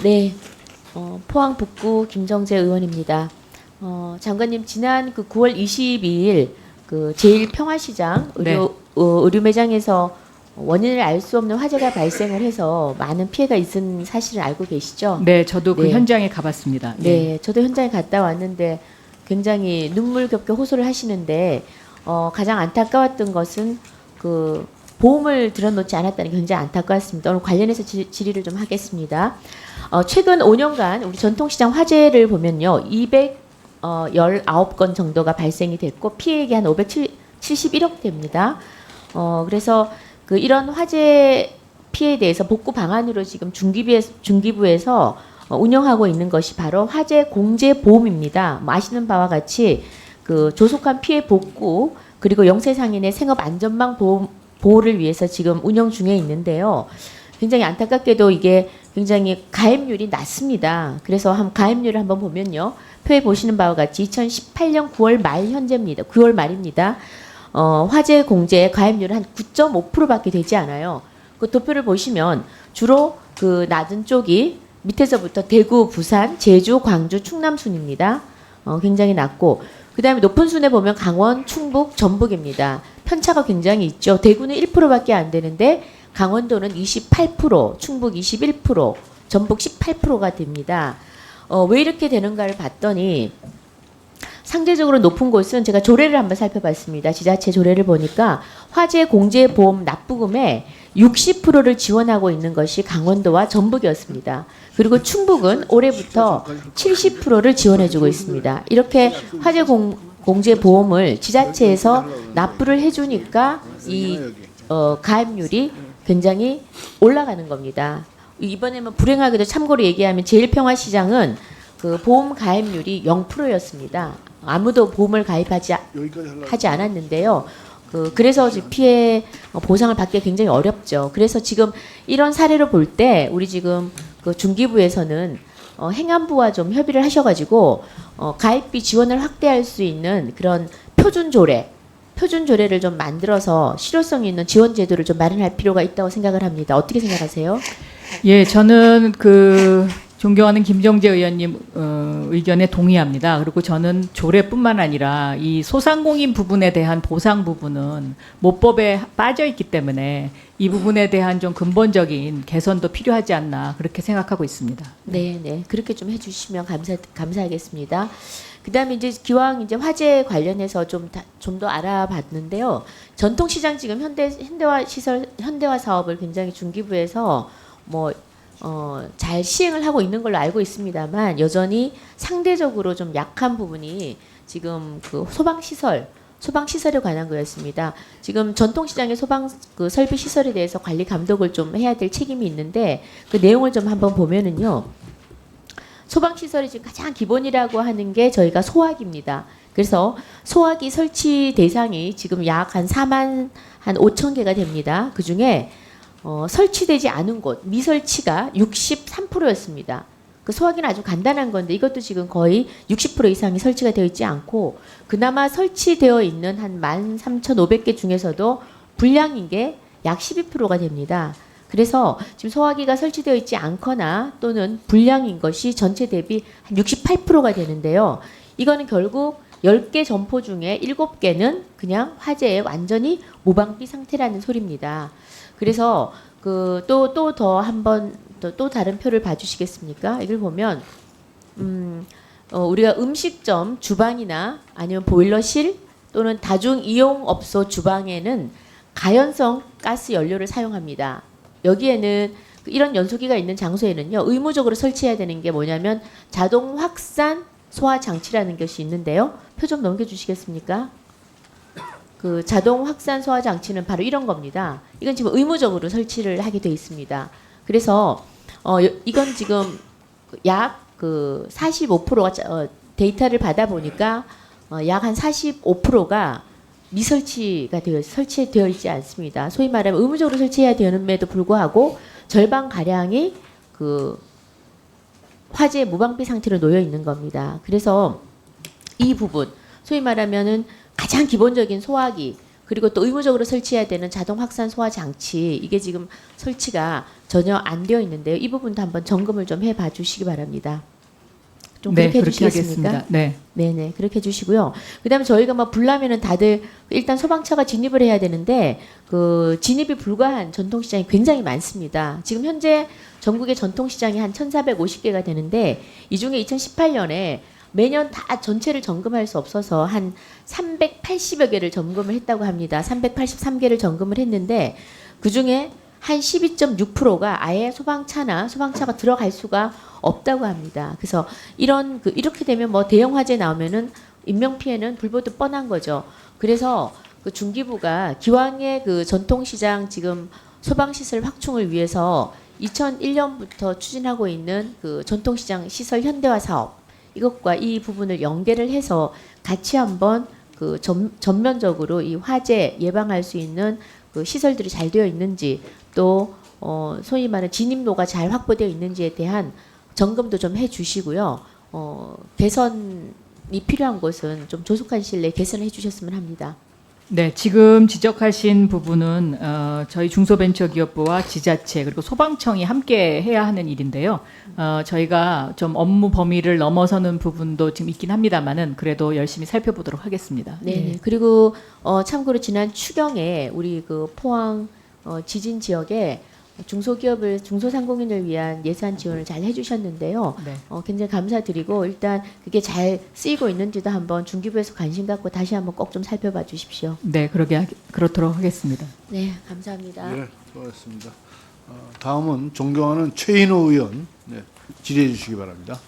네, 포항 북구 김정재 의원입니다. 장관님 지난 그 9월 22일 그 제1평화시장 네. 의류 매장에서 원인을 알 수 없는 화재가 발생을 해서 많은 피해가 있은 사실을 알고 계시죠? 네, 저도 그 네. 현장에 가봤습니다. 네, 저도 현장에 갔다 왔는데 굉장히 눈물겹게 호소를 하시는데 가장 안타까웠던 것은 그 보험을 들어놓지 않았다는 게 굉장히 안타까웠습니다. 오늘 관련해서 질의를 좀 하겠습니다. 최근 5년간 우리 전통시장 화재를 보면요, 219건 정도가 발생이 됐고 피해액이 한 571억 됩니다. 그래서 그 이런 화재 피해에 대해서 복구 방안으로 지금 중기부에서 운영하고 있는 것이 바로 화재 공제 보험입니다. 아시는 바와 같이 그 조속한 피해 복구 그리고 영세상인의 생업 안전망 보호를 위해서 지금 운영 중에 있는데요. 굉장히 안타깝게도 이게 굉장히 가입률이 낮습니다. 그래서 가입률을 한번 보면요. 표에 보시는 바와 같이 2018년 9월 말 현재입니다. 9월 말입니다. 화재 공제 가입률은 한 9.5%밖에 되지 않아요. 그 도표를 보시면 주로 그 낮은 쪽이 밑에서부터 대구, 부산, 제주, 광주, 충남 순입니다. 굉장히 낮고 그 다음에 높은 순에 보면 강원, 충북, 전북입니다. 편차가 굉장히 있죠. 대구는 1%밖에 안 되는데 강원도는 28%, 충북 21%, 전북 18%가 됩니다. 왜 이렇게 되는가를 봤더니 상대적으로 높은 곳은 제가 조례를 한번 살펴봤습니다. 지자체 조례를 보니까 화재 공제 보험 납부금의 60%를 지원하고 있는 것이 강원도와 전북이었습니다. 그리고 충북은 올해부터 70%를 지원해주고 있습니다. 이렇게 화재 공제 보험을 지자체에서 납부를 해주니까 이 가입률이 굉장히 올라가는 겁니다. 이번에는 불행하게도 참고로 얘기하면 제1평화시장은 그 보험 가입률이 0%였습니다. 아무도 보험을 하지 않았는데요. 그래서 피해 보상을 받기 굉장히 어렵죠. 그래서 지금 이런 사례를 볼 때 우리 지금 그 중기부에서는 행안부와 좀 협의를 하셔가지고 가입비 지원을 확대할 수 있는 그런 표준조례를 좀 만들어서 실효성 있는 지원 제도를 좀 마련할 필요가 있다고 생각을 합니다. 어떻게 생각하세요? 예, 저는 그 존경하는 김정재 의원님 의견에 동의합니다. 그리고 저는 조례뿐만 아니라 이 소상공인 부분에 대한 보상 부분은 모법에 빠져 있기 때문에 이 부분에 대한 좀 근본적인 개선도 필요하지 않나 그렇게 생각하고 있습니다. 네, 네. 그렇게 좀 해주시면 감사하겠습니다. 그다음에 이제 기왕 이제 화재 관련해서 좀 더 알아봤는데요. 전통시장 지금 현대화 사업을 굉장히 중기부에서 잘 시행을 하고 있는 걸로 알고 있습니다만 여전히 상대적으로 좀 약한 부분이 지금 그 소방시설에 관한 거였습니다. 지금 전통시장의 소방 설비 시설에 대해서 관리 감독을 좀 해야 될 책임이 있는데 그 내용을 좀 한번 보면은요. 소방시설이 지금 가장 기본이라고 하는 게 저희가 소화기입니다. 그래서 소화기 설치 대상이 지금 약 한 4만 5천 개가 됩니다. 그 중에 설치되지 않은 곳, 미설치가 63%였습니다. 그 소화기는 아주 간단한 건데 이것도 지금 거의 60% 이상이 설치가 되어 있지 않고 그나마 설치되어 있는 한 13,500개 중에서도 불량인 게 약 12%가 됩니다. 그래서 지금 소화기가 설치되어 있지 않거나 또는 불량인 것이 전체 대비 한 68%가 되는데요. 이거는 결국 10개 점포 중에 7개는 그냥 화재에 완전히 무방비 상태라는 소리입니다. 그래서 그 또 더 한번 또 다른 표를 봐주시겠습니까? 이걸 보면 우리가 음식점 주방이나 아니면 보일러실 또는 다중 이용업소 주방에는 가연성 가스 연료를 사용합니다. 여기에는 이런 연소기가 있는 장소에는요 의무적으로 설치해야 되는 게 뭐냐면 자동 확산 소화 장치라는 것이 있는데요. 표 좀 넘겨주시겠습니까? 그 자동 확산 소화 장치는 바로 이런 겁니다. 이건 지금 의무적으로 설치를 하게 돼 있습니다. 그래서 이건 지금 약 그 45%가 데이터를 받아 보니까 약 한 45%가 설치되어 있지 않습니다. 소위 말하면 의무적으로 설치해야 되는데도 불구하고 절반 가량이 그 화재 무방비 상태로 놓여 있는 겁니다. 그래서 이 부분 소위 말하면은 가장 기본적인 소화기 그리고 또 의무적으로 설치해야 되는 자동 확산 소화 장치 이게 지금 설치가 전혀 안 되어 있는데요. 이 부분도 한번 점검을 좀 해봐 주시기 바랍니다. 좀 네, 그렇게 그렇게 해주시겠습니까? 하겠습니다. 네. 네네 그렇게 해주시고요. 그다음에 저희가 뭐 불나면은 다들 일단 소방차가 진입을 해야 되는데 그 진입이 불가한 전통시장이 굉장히 많습니다. 지금 현재 전국의 전통시장이 한 1,450개가 되는데 이 중에 2018년에 매년 다 전체를 점검할 수 없어서 한 380여 개를 점검을 했다고 합니다. 383개를 점검을 했는데 그 중에 한 12.6%가 아예 소방차나 소방차가 들어갈 수가 없다고 합니다. 그래서 이렇게 되면 뭐 대형 화재 나오면은 인명 피해는 불보듯 뻔한 거죠. 그래서 그 중기부가 기왕의 그 전통시장 지금 소방시설 확충을 위해서 2001년부터 추진하고 있는 그 전통시장 시설 현대화 사업 이것과 이 부분을 연계를 해서 같이 한번 그 전면적으로 이 화재 예방할 수 있는 그 시설들이 잘 되어 있는지 또 소위 말하는 진입로가 잘 확보되어 있는지에 대한 점검도 좀 해주시고요. 개선이 필요한 곳은 좀 조속한 시일 내에 개선을 해주셨으면 합니다. 네, 지금 지적하신 부분은 저희 중소벤처기업부와 지자체 그리고 소방청이 함께 해야 하는 일인데요. 저희가 좀 업무 범위를 넘어서는 부분도 지금 있긴 합니다만은 그래도 열심히 살펴보도록 하겠습니다. 네. 그리고 참고로 지난 추경에 우리 그 포항 지진 지역에 중소상공인을 위한 예산 지원을 잘 해주셨는데요. 네. 굉장히 감사드리고 일단 그게 잘 쓰이고 있는지도 한번 중기부에서 관심 갖고 다시 한번 꼭 좀 살펴봐 주십시오. 네, 그렇도록 하겠습니다. 네, 감사합니다. 네, 수고하셨습니다. 다음은 존경하는 최인호 의원 질의해 주시기 바랍니다.